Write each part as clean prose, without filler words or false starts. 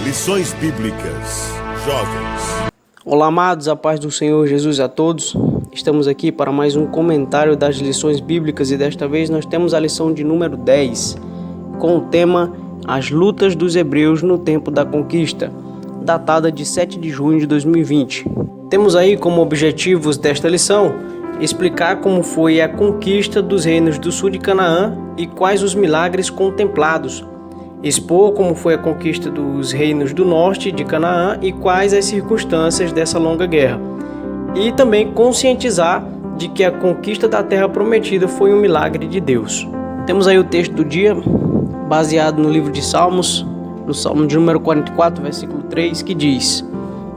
Lições Bíblicas Jovens. Olá, amados, a paz do Senhor Jesus a todos. Estamos aqui para mais um comentário das lições bíblicas e desta vez nós temos a lição de número 10, com o tema As lutas dos hebreus no tempo da conquista, datada de 7 de junho de 2020. Temos aí como objetivos desta lição explicar como foi a conquista dos reinos do sul de Canaã e quais os milagres contemplados, expor como foi a conquista dos reinos do norte de Canaã e quais as circunstâncias dessa longa guerra. E também conscientizar de que a conquista da terra prometida foi um milagre de Deus. Temos aí o texto do dia, baseado no livro de Salmos, no Salmo de número 44, versículo 3, que diz: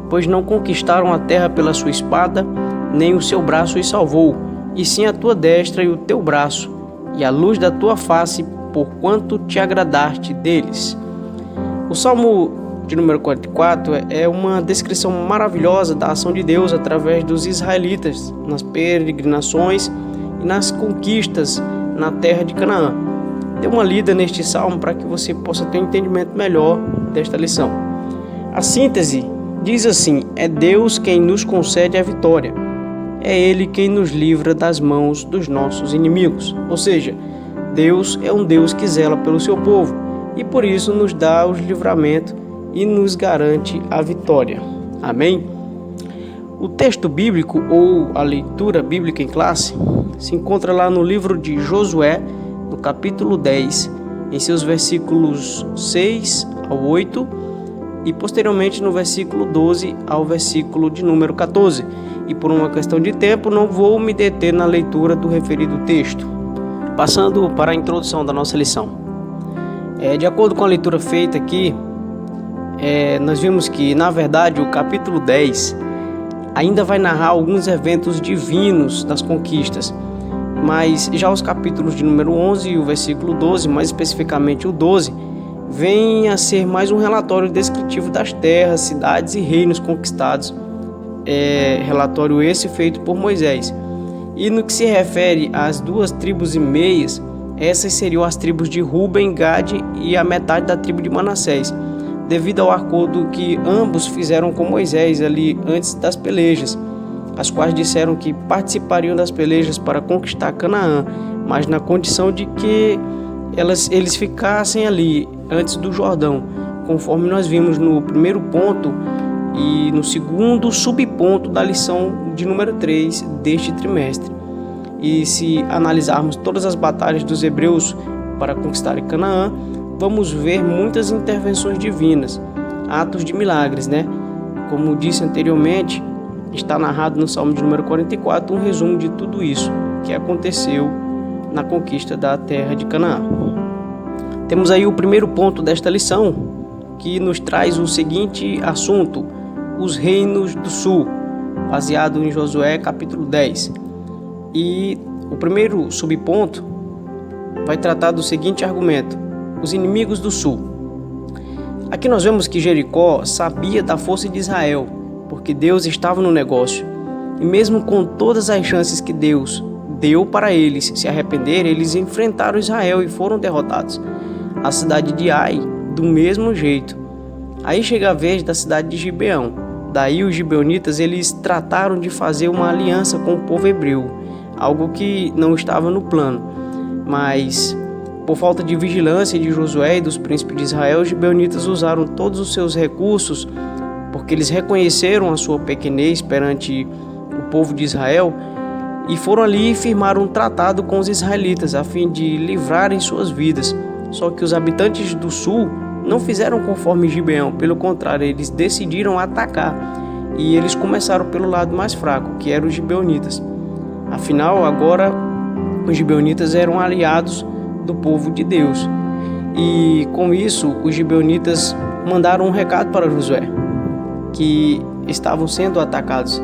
Pois não conquistaram a terra pela sua espada, nem o seu braço os salvou, e sim a tua destra e o teu braço, e a luz da tua face, porquanto te agradaste deles. O Salmo de número 44 é uma descrição maravilhosa da ação de Deus através dos israelitas nas peregrinações e nas conquistas na terra de Canaã. Dê uma lida neste salmo para que você possa ter um entendimento melhor desta lição. A síntese diz assim: é Deus quem nos concede a vitória. É Ele quem nos livra das mãos dos nossos inimigos. Ou seja, Deus é um Deus que zela pelo seu povo e por isso nos dá o livramento e nos garante a vitória. Amém? O texto bíblico ou a leitura bíblica em classe se encontra lá no livro de Josué, no capítulo 10, em seus versículos 6 ao 8 e posteriormente no versículo 12 ao versículo de número 14. E por uma questão de tempo não vou me deter na leitura do referido texto. Passando para a introdução da nossa lição. De acordo com a leitura feita aqui, nós vimos que, na verdade, o capítulo 10 ainda vai narrar alguns eventos divinos das conquistas, mas já os capítulos de número 11 e o versículo 12, mais especificamente o 12, vem a ser mais um relatório descritivo das terras, cidades e reinos conquistados, relatório esse feito por Moisés. E no que se refere às 2 tribos e meias, essas seriam as tribos de Ruben, Gade e a metade da tribo de Manassés, devido ao acordo que ambos fizeram com Moisés ali antes das pelejas, as quais disseram que participariam das pelejas para conquistar Canaã, mas na condição de que eles ficassem ali antes do Jordão, conforme nós vimos no primeiro ponto e no segundo subponto da lição de número 3 deste trimestre. E se analisarmos todas as batalhas dos hebreus para conquistar Canaã, vamos ver muitas intervenções divinas, atos de milagres, Como disse anteriormente, está narrado no Salmo de número 44 um resumo de tudo isso que aconteceu na conquista da terra de Canaã. Temos aí o primeiro ponto desta lição, que nos traz o seguinte assunto: os reinos do sul, baseado em Josué capítulo 10. E o primeiro subponto vai tratar do seguinte argumento: os inimigos do sul. Aqui nós vemos que Jericó sabia da força de Israel, porque Deus estava no negócio. E mesmo com todas as chances que Deus deu para eles se arrependerem, eles enfrentaram Israel e foram derrotados. A cidade de Ai, do mesmo jeito. Aí chega a vez da cidade de Gibeão. Daí os gibeonitas eles trataram de fazer uma aliança com o povo hebreu, algo que não estava no plano. Mas, por falta de vigilância de Josué e dos príncipes de Israel, os gibeonitas usaram todos os seus recursos, porque eles reconheceram a sua pequenez perante o povo de Israel, e foram ali e firmaram um tratado com os israelitas, a fim de livrarem suas vidas. Só que os habitantes do sul não fizeram conforme Gibeão, pelo contrário, eles decidiram atacar, e eles começaram pelo lado mais fraco, que eram os gibeonitas. Afinal, agora os gibeonitas eram aliados do povo de Deus, e com isso os gibeonitas mandaram um recado para Josué, que estavam sendo atacados.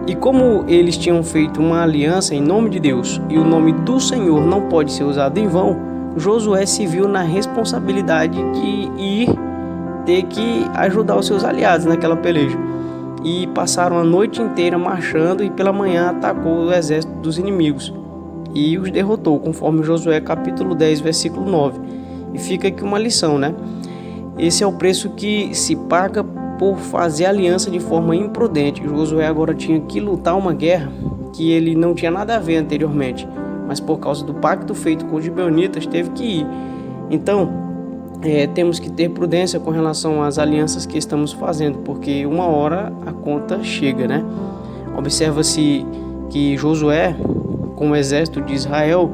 E como eles tinham feito uma aliança em nome de Deus, e o nome do Senhor não pode ser usado em vão, Josué se viu na responsabilidade de ter que ajudar os seus aliados naquela peleja. e passaram a noite inteira marchando e pela manhã atacou o exército dos inimigos e os derrotou, conforme Josué capítulo 10, versículo 9. E fica aqui uma lição, né? Esse é o preço que se paga por fazer aliança de forma imprudente. Josué agora tinha que lutar uma guerra que ele não tinha nada a ver anteriormente, mas por causa do pacto feito com os gibeonitas teve que ir. Então, temos que ter prudência com relação às alianças que estamos fazendo, porque uma hora a conta chega, né? Observa-se que Josué, com o exército de Israel,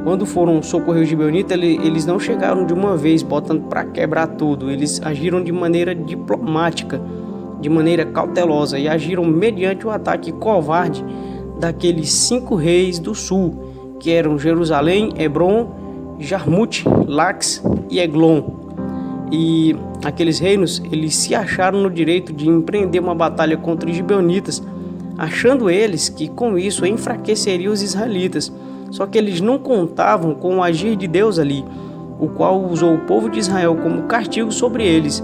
quando foram socorrer os gibeonitas, eles não chegaram de uma vez botando para quebrar tudo. Eles agiram de maneira diplomática, de maneira cautelosa, e agiram mediante o ataque covarde daqueles 5 reis do sul, que eram Jerusalém, Hebron, Jarmute, Lax e Eglon. E aqueles reinos, eles se acharam no direito de empreender uma batalha contra os gibeonitas, achando eles que com isso enfraqueceriam os israelitas. Só que eles não contavam com o agir de Deus ali, o qual usou o povo de Israel como castigo sobre eles,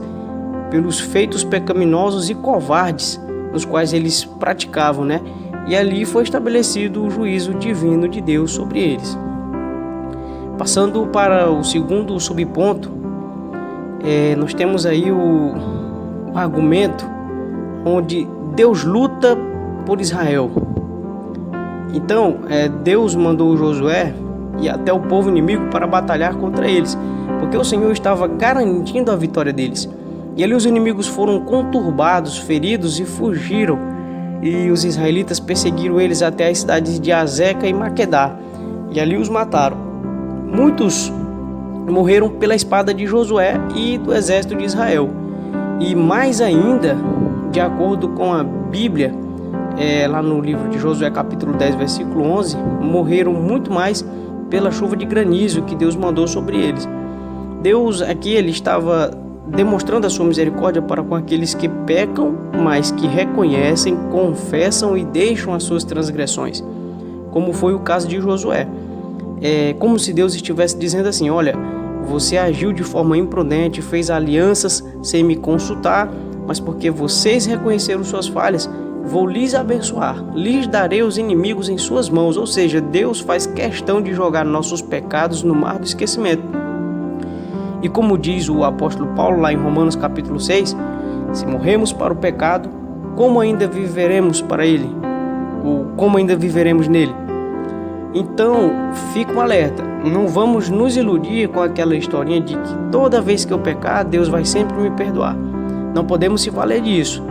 pelos feitos pecaminosos e covardes nos quais eles praticavam, né? E ali foi estabelecido o juízo divino de Deus sobre eles. Passando para o segundo subponto, nós temos aí o argumento onde Deus luta por Israel. Então, Deus mandou Josué e até o povo inimigo para batalhar contra eles, porque o Senhor estava garantindo a vitória deles. E ali os inimigos foram conturbados, feridos e fugiram. E os israelitas perseguiram eles até as cidades de Azeca e Maquedá, e ali os mataram. Muitos morreram pela espada de Josué e do exército de Israel. E mais ainda, de acordo com a Bíblia, lá no livro de Josué capítulo 10, versículo 11, morreram muito mais pela chuva de granizo que Deus mandou sobre eles. Deus aqui ele estava demonstrando a sua misericórdia para com aqueles que pecam, mas que reconhecem, confessam e deixam as suas transgressões, como foi o caso de Josué. É como se Deus estivesse dizendo assim: olha, você agiu de forma imprudente, fez alianças sem me consultar, mas porque vocês reconheceram suas falhas, vou lhes abençoar, lhes darei os inimigos em suas mãos. Ou seja, Deus faz questão de jogar nossos pecados no mar do esquecimento. E como diz o apóstolo Paulo lá em Romanos capítulo 6, se morremos para o pecado, como ainda viveremos para ele? Ou como ainda viveremos nele? Então, fica um alerta, não vamos nos iludir com aquela historinha de que toda vez que eu pecar, Deus vai sempre me perdoar. Não podemos se valer disso.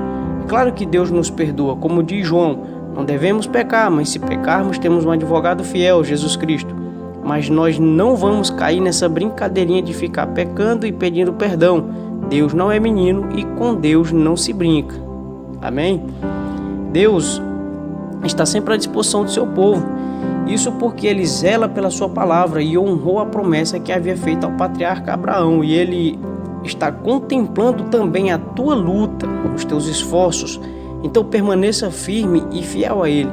É claro que Deus nos perdoa, como diz João, não devemos pecar, mas se pecarmos temos um advogado fiel, Jesus Cristo. Mas nós não vamos cair nessa brincadeirinha de ficar pecando e pedindo perdão. Deus não é menino e com Deus não se brinca. Amém? Deus está sempre à disposição do seu povo. Isso porque ele zela pela sua palavra e honrou a promessa que havia feito ao patriarca Abraão. E ele está contemplando também a tua luta, os teus esforços. Então permaneça firme e fiel a ele.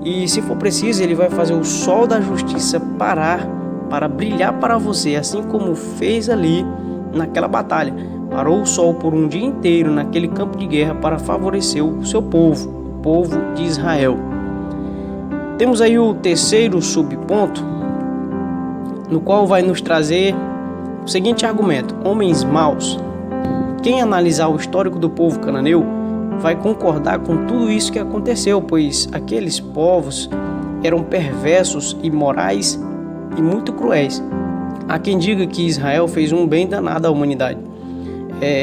E se for preciso, ele vai fazer o sol da justiça parar para brilhar para você, assim como fez ali naquela batalha. Parou o sol por um dia inteiro naquele campo de guerra para favorecer o seu povo, o povo de Israel. Temos aí o terceiro subponto, no qual vai nos trazer o seguinte argumento: homens maus. Quem analisar o histórico do povo cananeu vai concordar com tudo isso que aconteceu, pois aqueles povos eram perversos, imorais e muito cruéis. Há quem diga que Israel fez um bem danado à humanidade,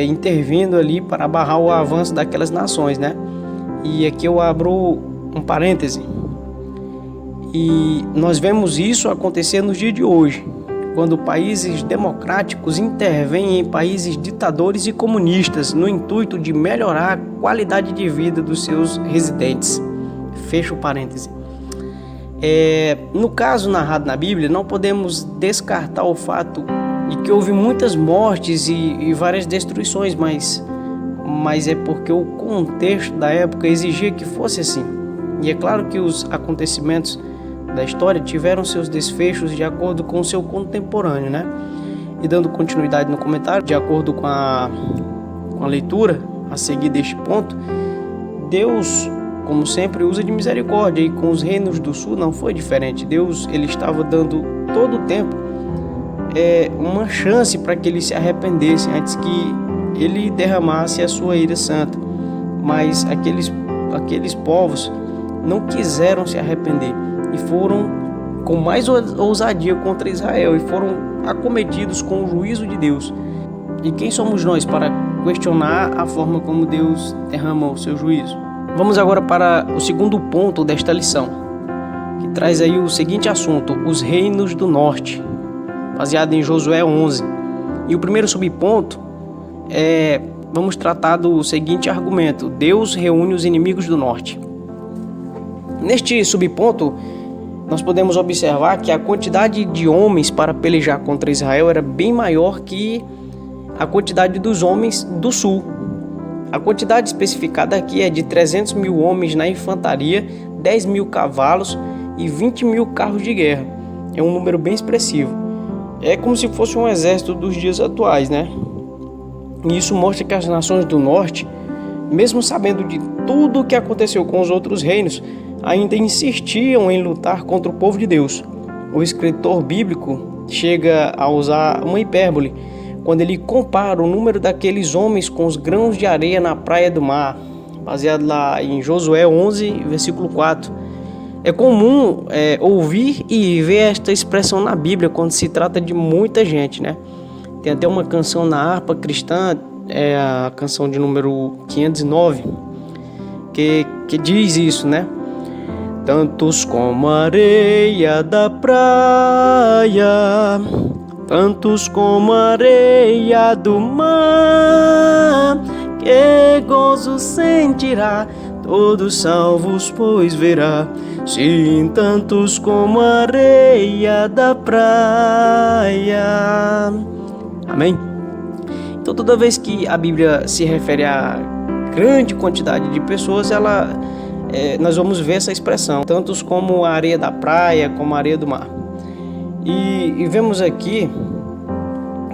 intervindo ali para barrar o avanço daquelas nações, né? E aqui eu abro um parêntese. E nós vemos isso acontecer nos dias de hoje, quando países democráticos intervêm em países ditadores e comunistas no intuito de melhorar a qualidade de vida dos seus residentes. Fecho o parêntese. No caso narrado na Bíblia, não podemos descartar o fato de que houve muitas mortes e várias destruições, mas é porque o contexto da época exigia que fosse assim. E é claro que os acontecimentos da história tiveram seus desfechos de acordo com o seu contemporâneo, né? E dando continuidade no comentário, de acordo com a leitura a seguir deste ponto, Deus, como sempre, usa de misericórdia, e com os reinos do sul não foi diferente. Deus, ele estava dando todo o tempo uma chance para que eles se arrependessem antes que ele derramasse a sua ira santa. Mas aqueles povos não quiseram se arrepender e foram com mais ousadia contra Israel e foram acometidos com o juízo de Deus. E quem somos nós para questionar a forma como Deus derrama o seu juízo? Vamos agora para o segundo ponto desta lição, que traz aí o seguinte assunto: os reinos do norte, baseado em Josué 11. E o primeiro subponto vamos tratar do seguinte argumento: Deus reúne os inimigos do norte. Neste subponto, nós podemos observar que a quantidade de homens para pelejar contra Israel era bem maior que a quantidade dos homens do sul. A quantidade especificada aqui é de 300 mil homens na infantaria, 10 mil cavalos e 20 mil carros de guerra. É um número bem expressivo. É como se fosse um exército dos dias atuais, né? E isso mostra que as nações do norte, mesmo sabendo de tudo o que aconteceu com os outros reinos, ainda insistiam em lutar contra o povo de Deus. O escritor bíblico chega a usar uma hipérbole quando ele compara o número daqueles homens com os grãos de areia na praia do mar, baseado lá em Josué 11, versículo 4. É comum ouvir e ver esta expressão na Bíblia quando se trata de muita gente, né? Tem até uma canção na harpa cristã, a canção de número 509, que diz isso, né? Tantos como a areia da praia, tantos como a areia do mar, que gozo sentirá, todos salvos pois verá. Sim, tantos como a areia da praia. Amém? Então, toda vez que a Bíblia se refere a grande quantidade de pessoas, nós vamos ver essa expressão, tantos como a areia da praia, como a areia do mar. E vemos aqui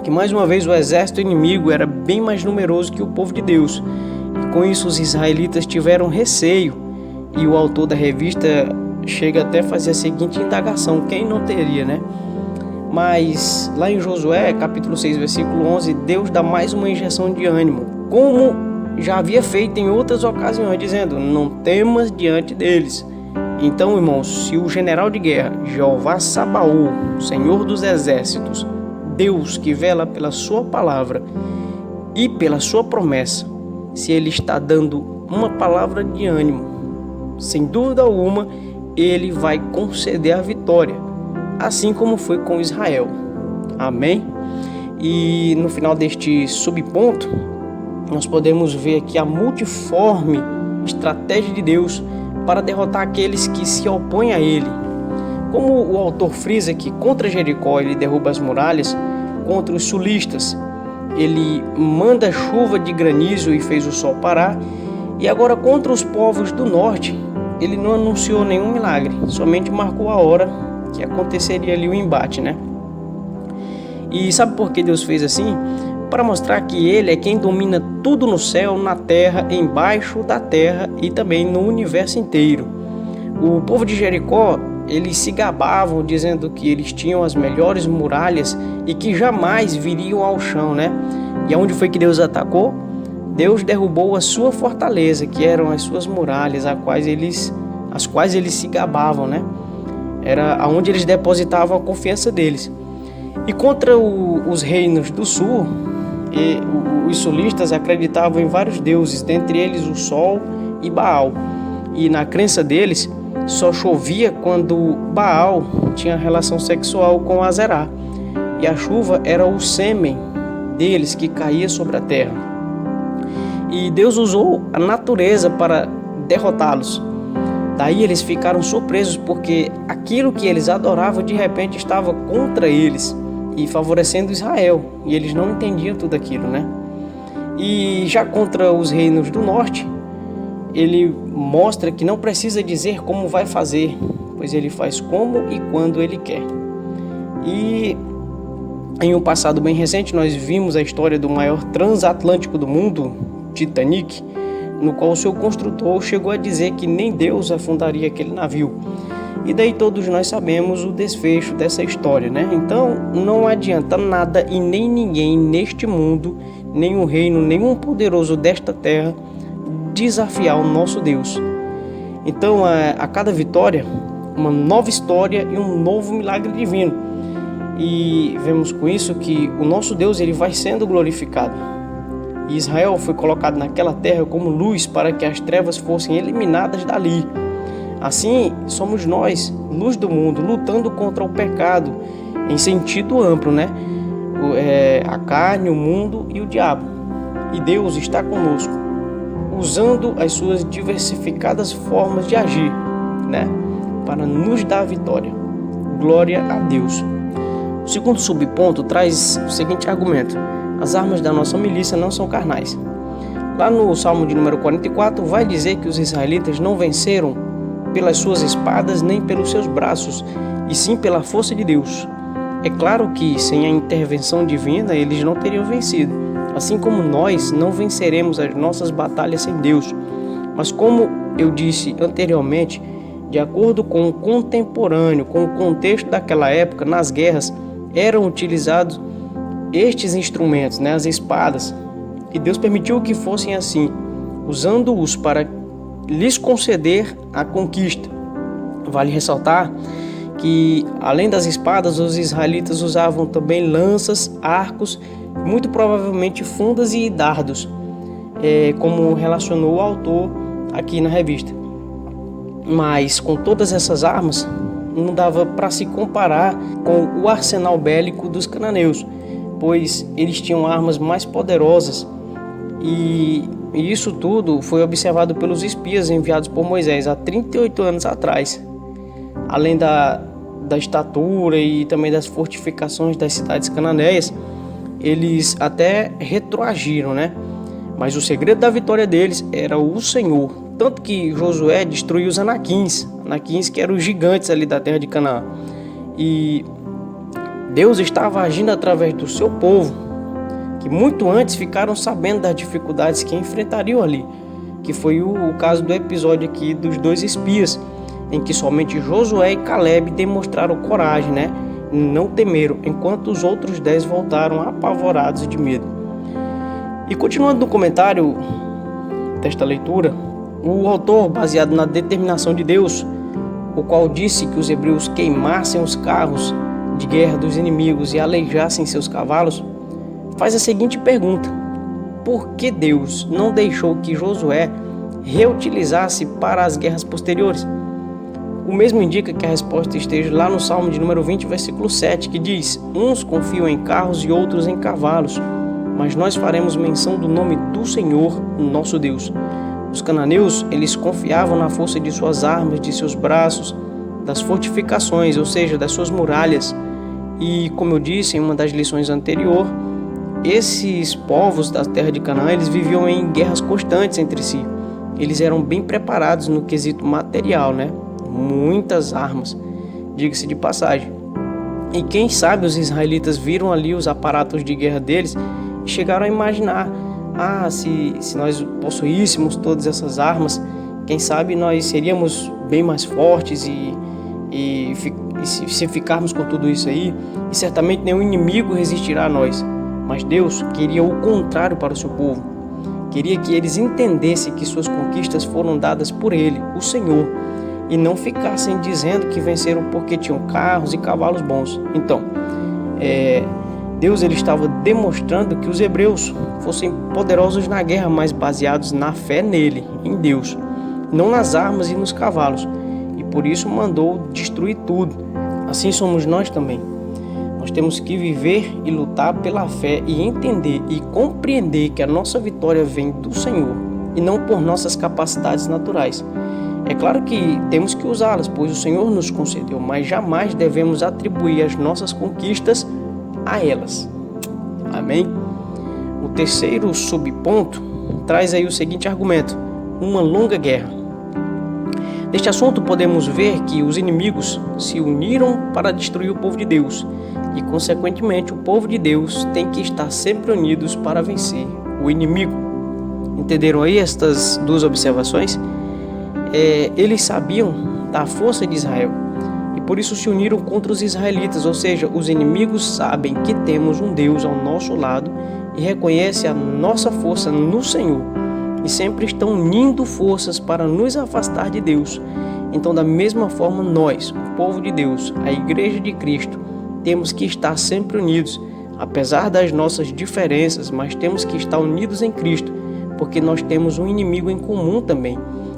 que mais uma vez o exército inimigo era bem mais numeroso que o povo de Deus. E com isso os israelitas tiveram receio, e o autor da revista chega até a fazer a seguinte indagação: quem não teria, né? Mas lá em Josué, capítulo 6, versículo 11, Deus dá mais uma injeção de ânimo, como já havia feito em outras ocasiões, dizendo: não temas diante deles. Então, irmãos, se o general de guerra, Jeová Sabaú, Senhor dos exércitos, Deus que vela pela sua palavra e pela sua promessa, se ele está dando uma palavra de ânimo, sem dúvida alguma, ele vai conceder a vitória, assim como foi com Israel. Amém? E no final deste subponto, nós podemos ver aqui a multiforme estratégia de Deus para derrotar aqueles que se opõem a ele. Como o autor frisa que contra Jericó ele derruba as muralhas, contra os sulistas ele manda chuva de granizo e fez o sol parar, e agora contra os povos do norte ele não anunciou nenhum milagre, somente marcou a hora que aconteceria ali o embate, né? E sabe por que Deus fez assim? Para mostrar que ele é quem domina tudo no céu, na terra, embaixo da terra e também no universo inteiro. O povo de Jericó, eles se gabavam dizendo que eles tinham as melhores muralhas e que jamais viriam ao chão, né? E aonde foi que Deus atacou? Deus derrubou a sua fortaleza, que eram as suas muralhas, as quais eles se gabavam, né? Era aonde eles depositavam a confiança deles. E contra os reinos do sul, os sulistas acreditavam em vários deuses, dentre eles o sol e Baal. E na crença deles, só chovia quando Baal tinha relação sexual com Azerá. E a chuva era o sêmen deles que caía sobre a terra. E Deus usou a natureza para derrotá-los. Daí eles ficaram surpresos porque aquilo que eles adoravam de repente estava contra eles e favorecendo Israel. E eles não entendiam tudo aquilo, né? E já contra os reinos do norte, ele mostra que não precisa dizer como vai fazer, pois ele faz como e quando ele quer. E em um passado bem recente nós vimos a história do maior transatlântico do mundo, Titanic, no qual o seu construtor chegou a dizer que nem Deus afundaria aquele navio. E daí todos nós sabemos o desfecho dessa história, né? Então não adianta nada e nem ninguém neste mundo, nenhum reino, nenhum poderoso desta terra desafiar o nosso Deus. Então a cada vitória, uma nova história e um novo milagre divino. E vemos com isso que o nosso Deus ele vai sendo glorificado. E Israel foi colocado naquela terra como luz para que as trevas fossem eliminadas dali. Assim, somos nós, luz do mundo, lutando contra o pecado em sentido amplo, né? A carne, o mundo e o diabo. E Deus está conosco, usando as suas diversificadas formas de agir, né? Para nos dar a vitória. Glória a Deus. O segundo subponto traz o seguinte argumento: as armas da nossa milícia não são carnais. Lá no Salmo de número 44 vai dizer que os israelitas não venceram pelas suas espadas nem pelos seus braços, e sim pela força de Deus. É claro que sem a intervenção divina eles não teriam vencido, assim como nós não venceremos as nossas batalhas sem Deus. Mas como eu disse anteriormente, de acordo com o contemporâneo, com o contexto daquela época, nas guerras eram utilizados estes instrumentos, né, as espadas, e Deus permitiu que fossem assim, usando-os para lhes conceder a conquista. Vale ressaltar que, além das espadas, os israelitas usavam também lanças, arcos, muito provavelmente fundas e dardos, como relacionou o autor aqui na revista. Mas com todas essas armas, não dava para se comparar com o arsenal bélico dos cananeus, pois eles tinham armas mais poderosas. E isso tudo foi observado pelos espias enviados por Moisés há 38 anos atrás. Além da estatura e também das fortificações das cidades cananeias, eles até retroagiram, né? Mas o segredo da vitória deles era o Senhor. Tanto que Josué destruiu os anaquins que eram os gigantes ali da terra de Canaã. E Deus estava agindo através do seu povo, que muito antes ficaram sabendo das dificuldades que enfrentariam ali, que foi o caso do episódio aqui dos 2 espias, em que somente Josué e Caleb demonstraram coragem, né? Não temeram, enquanto os outros 10 voltaram apavorados de medo. E continuando no comentário desta leitura, o autor, baseado na determinação de Deus, o qual disse que os hebreus queimassem os carros de guerra dos inimigos e aleijassem seus cavalos, faz a seguinte pergunta: por que Deus não deixou que Josué reutilizasse para as guerras posteriores? O mesmo indica que a resposta esteja lá no Salmo de número 20, versículo 7, que diz: uns confiam em carros e outros em cavalos, mas nós faremos menção do nome do Senhor, nosso Deus. Os cananeus, eles confiavam na força de suas armas, de seus braços, das fortificações, ou seja, das suas muralhas. E como eu disse em uma das lições anteriores, esses povos da terra de Canaã, eles viviam em guerras constantes entre si. Eles eram bem preparados no quesito material, né? Muitas armas, diga-se de passagem. E quem sabe os israelitas viram ali os aparatos de guerra deles e chegaram a imaginar: se nós possuíssemos todas essas armas, quem sabe nós seríamos bem mais fortes e se ficarmos com tudo isso aí, e certamente nenhum inimigo resistirá a nós. Mas Deus queria o contrário para o seu povo. Queria que eles entendessem que suas conquistas foram dadas por Ele, o Senhor, e não ficassem dizendo que venceram porque tinham carros e cavalos bons. Então, Deus ele estava demonstrando que os hebreus fossem poderosos na guerra, mas baseados na fé nele, em Deus, não nas armas e nos cavalos. E por isso mandou destruir tudo. Assim somos nós também. Nós temos que viver e lutar pela fé e entender e compreender que a nossa vitória vem do Senhor e não por nossas capacidades naturais. É claro que temos que usá-las, pois o Senhor nos concedeu, mas jamais devemos atribuir as nossas conquistas a elas. Amém? O terceiro subponto traz aí o seguinte argumento: uma longa guerra. Neste assunto podemos ver que os inimigos se uniram para destruir o povo de Deus e, consequentemente, o povo de Deus tem que estar sempre unidos para vencer o inimigo. Entenderam aí estas duas observações? Eles sabiam da força de Israel e por isso se uniram contra os israelitas, ou seja, os inimigos sabem que temos um Deus ao nosso lado e reconhecem a nossa força no Senhor e sempre estão unindo forças para nos afastar de Deus. Então, da mesma forma, nós, o povo de Deus, a Igreja de Cristo, temos que estar sempre unidos, apesar das nossas diferenças, mas temos que estar unidos em Cristo, porque nós temos um inimigo em comum também.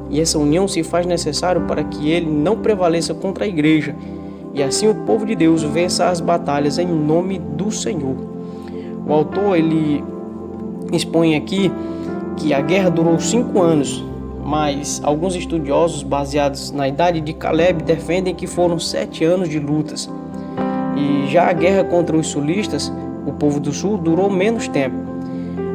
E essa união se faz necessário para que ele não prevaleça contra a igreja. E assim o povo de Deus vença as batalhas em nome do Senhor. O autor ele expõe aqui que a guerra durou 5 anos, mas alguns estudiosos baseados na idade de Caleb defendem que foram 7 anos de lutas. E já a guerra contra os sulistas, o povo do sul, durou menos tempo.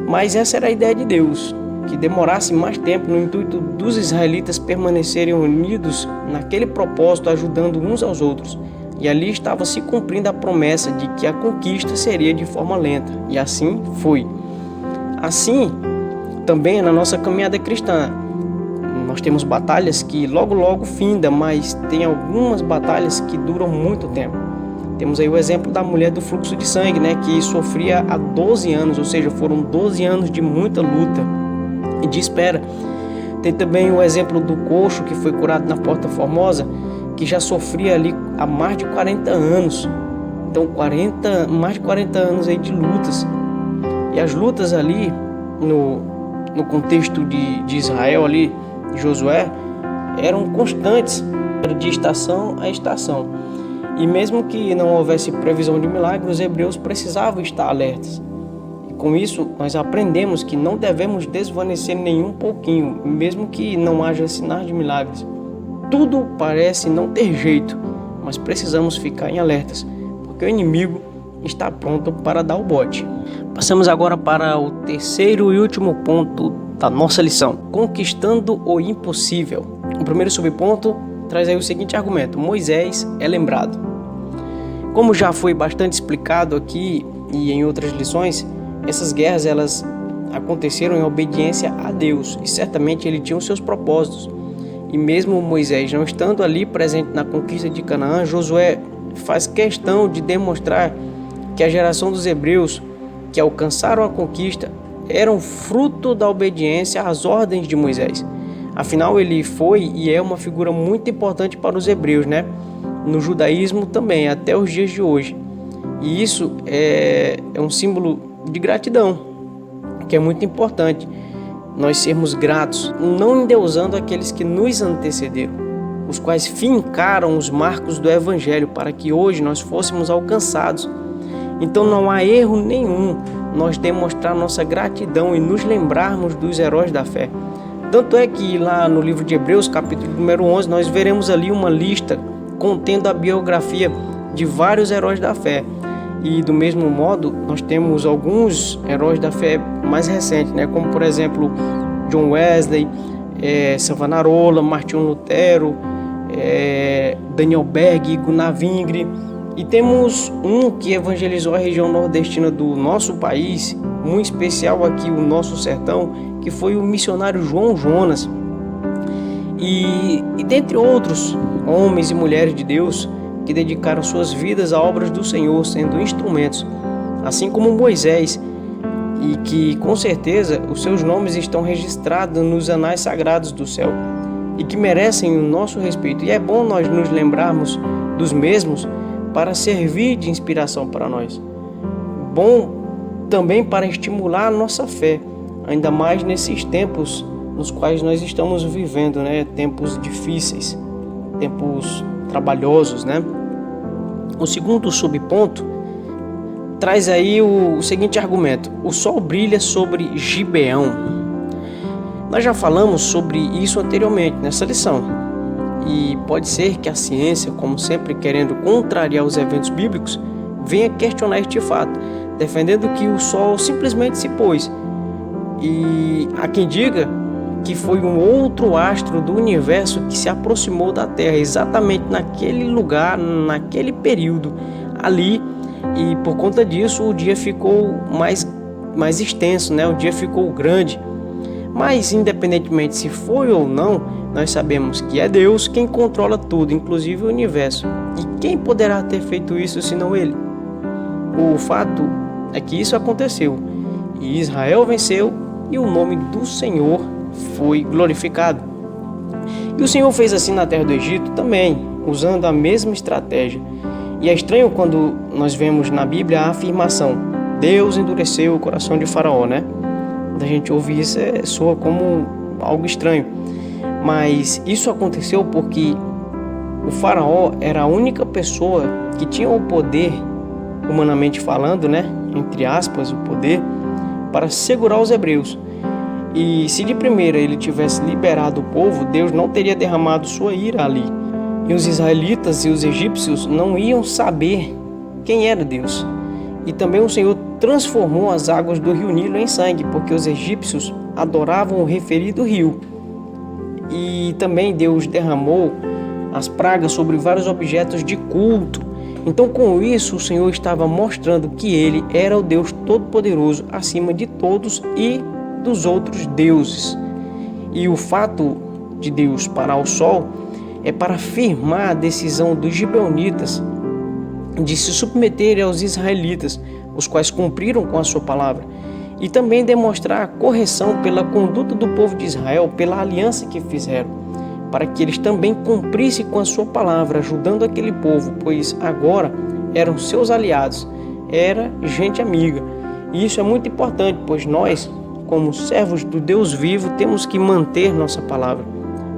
Mas essa era a ideia de Deus, que demorasse mais tempo no intuito dos israelitas permanecerem unidos naquele propósito, ajudando uns aos outros. E ali estava se cumprindo a promessa de que a conquista seria de forma lenta. E assim foi. Assim, também na nossa caminhada cristã, nós temos batalhas que logo findam, mas tem algumas batalhas que duram muito tempo. Temos aí o exemplo da mulher do fluxo de sangue, que sofria há 12 anos, ou seja, foram 12 anos de muita luta e de espera. Tem também o exemplo do coxo que foi curado na Porta Formosa, que já sofria ali há mais de 40 anos. Então, mais de 40 anos aí de lutas. E as lutas ali, no contexto de Israel ali, de Josué, eram constantes, de estação a estação. E mesmo que não houvesse previsão de milagre, os hebreus precisavam estar alertas. E com isso, nós aprendemos que não devemos desvanecer nem um pouquinho, mesmo que não haja sinais de milagres. Tudo parece não ter jeito, mas precisamos ficar em alertas, porque o inimigo está pronto para dar o bote. Passamos agora para o terceiro e último ponto da nossa lição: conquistando o impossível. O primeiro subponto traz aí o seguinte argumento: Moisés é lembrado. Como já foi bastante explicado aqui e em outras lições, essas guerras elas aconteceram em obediência a Deus e certamente ele tinha os seus propósitos. E mesmo Moisés não estando ali presente na conquista de Canaã, Josué faz questão de demonstrar que a geração dos hebreus que alcançaram a conquista eram fruto da obediência às ordens de Moisés. Afinal, ele foi e é uma figura muito importante para os hebreus, no judaísmo também, até os dias de hoje. E isso é um símbolo de gratidão, que é muito importante. Nós sermos gratos, não endeusando aqueles que nos antecederam, os quais fincaram os marcos do Evangelho para que hoje nós fôssemos alcançados. Então não há erro nenhum nós demonstrar nossa gratidão e nos lembrarmos dos heróis da fé. Tanto é que lá no livro de Hebreus, capítulo número 11, nós veremos ali uma lista contendo a biografia de vários heróis da fé. E do mesmo modo, nós temos alguns heróis da fé mais recentes, como por exemplo, John Wesley, Savonarola, Martinho Lutero, Daniel Berg, Gunnar Vingre. E temos um que evangelizou a região nordestina do nosso país, muito especial aqui, o nosso sertão, que foi o missionário João Jonas. E dentre outros homens e mulheres de Deus que dedicaram suas vidas a obras do Senhor, sendo instrumentos, assim como Moisés, e que com certeza os seus nomes estão registrados nos anais sagrados do céu e que merecem o nosso respeito. E é bom nós nos lembrarmos dos mesmos para servir de inspiração para nós. Bom também para estimular a nossa fé, ainda mais nesses tempos nos quais nós estamos vivendo, tempos difíceis, tempos trabalhosos, O segundo subponto traz aí o seguinte argumento: o sol brilha sobre Gibeão. Nós já falamos sobre isso anteriormente nessa lição, e pode ser que a ciência, como sempre querendo contrariar os eventos bíblicos, venha questionar este fato, defendendo que o sol simplesmente se pôs. E há quem diga que foi um outro astro do universo que se aproximou da Terra exatamente naquele lugar, naquele período ali, e por conta disso o dia ficou mais extenso, o dia ficou grande. Mas, independentemente se foi ou não, nós sabemos que é Deus quem controla tudo, inclusive o universo. E quem poderá ter feito isso senão Ele? O fato é que isso aconteceu, e Israel venceu, e o nome do Senhor foi glorificado. E o Senhor fez assim na terra do Egito também, usando a mesma estratégia. E é estranho quando nós vemos na Bíblia a afirmação: Deus endureceu o coração de Faraó, né? Quando a gente ouve isso, soa como algo estranho. Mas isso aconteceu porque o Faraó era a única pessoa que tinha o poder, humanamente falando, né? Entre aspas, o poder, para segurar os hebreus. E se de primeira ele tivesse liberado o povo, Deus não teria derramado sua ira ali. E os israelitas e os egípcios não iam saber quem era Deus. E também o Senhor transformou as águas do rio Nilo em sangue, porque os egípcios adoravam o referido rio. E também Deus derramou as pragas sobre vários objetos de culto. Então, com isso, o Senhor estava mostrando que Ele era o Deus Todo-Poderoso acima de todos e dos outros deuses. E o fato de Deus parar o sol é para afirmar a decisão dos gibeonitas de se submeterem aos israelitas, os quais cumpriram com a sua palavra, e também demonstrar a correção pela conduta do povo de Israel, pela aliança que fizeram, para que eles também cumprissem com a sua palavra, ajudando aquele povo, pois agora eram seus aliados, era gente amiga. E isso é muito importante, pois nós, como servos do Deus vivo, temos que manter nossa palavra,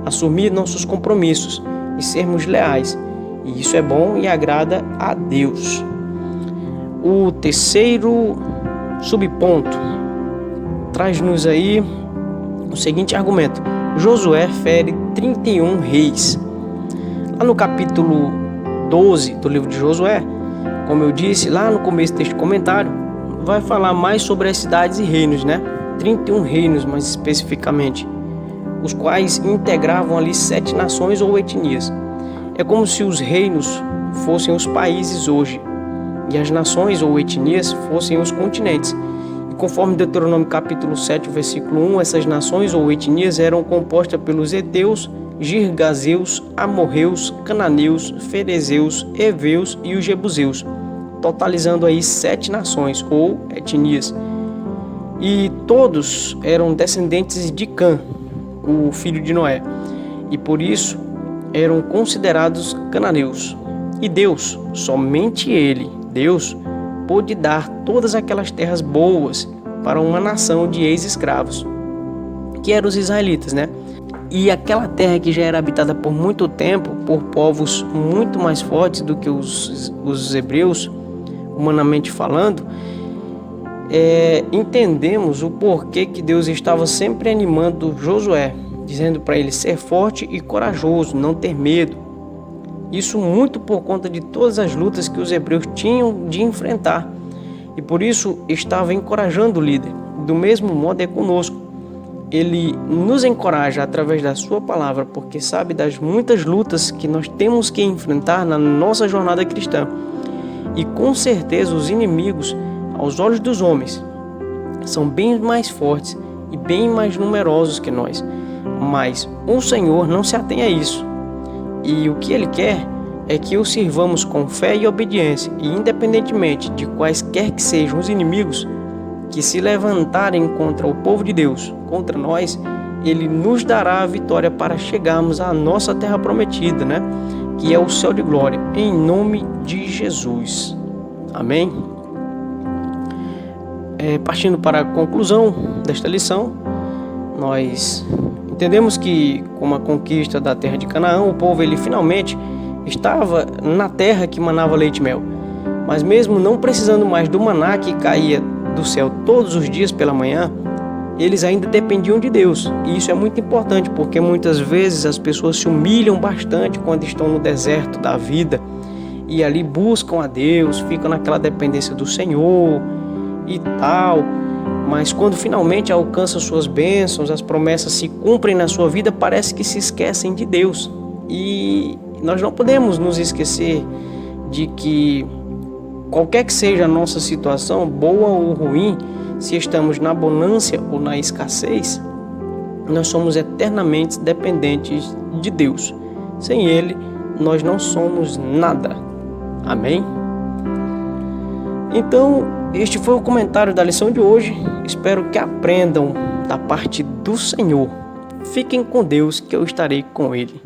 assumir nossos compromissos e sermos leais. E isso é bom e agrada a Deus. O terceiro subponto traz-nos aí o seguinte argumento: Josué fere 31 reis. Lá no capítulo 12 do livro de Josué, como eu disse lá no começo deste comentário, vai falar mais sobre as cidades e reinos, né? 31 reinos mais especificamente, os quais integravam ali 7 nações ou etnias. É como se os reinos fossem os países hoje e as nações ou etnias fossem os continentes. E conforme Deuteronômio capítulo 7, versículo 1, essas nações ou etnias eram compostas pelos heteus, girgazeus, amorreus, cananeus, ferezeus, heveus e os jebuseus, totalizando aí 7 nações ou etnias. E todos eram descendentes de Cã, o filho de Noé, e por isso eram considerados cananeus. E Deus, somente Ele, Deus, pôde dar todas aquelas terras boas para uma nação de ex-escravos, que eram os israelitas, né? E aquela terra que já era habitada por muito tempo por povos muito mais fortes do que os hebreus, humanamente falando, entendemos o porquê que Deus estava sempre animando Josué, dizendo para ele ser forte e corajoso, não ter medo. Isso muito por conta de todas as lutas que os hebreus tinham de enfrentar. E por isso estava encorajando o líder. Do mesmo modo é conosco. Ele nos encoraja através da sua palavra, porque sabe das muitas lutas que nós temos que enfrentar na nossa jornada cristã. E com certeza os inimigos, aos olhos dos homens, são bem mais fortes e bem mais numerosos que nós. Mas o Senhor não se atém a isso. E o que Ele quer é que o sirvamos com fé e obediência, e independentemente de quaisquer que sejam os inimigos que se levantarem contra o povo de Deus, contra nós, Ele nos dará a vitória para chegarmos à nossa terra prometida, né? Que é o céu de glória, em nome de Jesus. Amém? Partindo para a conclusão desta lição, nós entendemos que, com a conquista da terra de Canaã, o povo ele finalmente estava na terra que manava leite e mel. Mas mesmo não precisando mais do maná que caía do céu todos os dias pela manhã, eles ainda dependiam de Deus. E isso é muito importante, porque muitas vezes as pessoas se humilham bastante quando estão no deserto da vida e ali buscam a Deus, ficam naquela dependência do Senhor e tal. Mas quando finalmente alcançam suas bênçãos, as promessas se cumprem na sua vida, parece que se esquecem de Deus. E nós não podemos nos esquecer de que qualquer que seja a nossa situação, boa ou ruim, se estamos na bonança ou na escassez, nós somos eternamente dependentes de Deus. Sem Ele, nós não somos nada. Amém? Então, este foi o comentário da lição de hoje. Espero que aprendam da parte do Senhor. Fiquem com Deus, que eu estarei com Ele.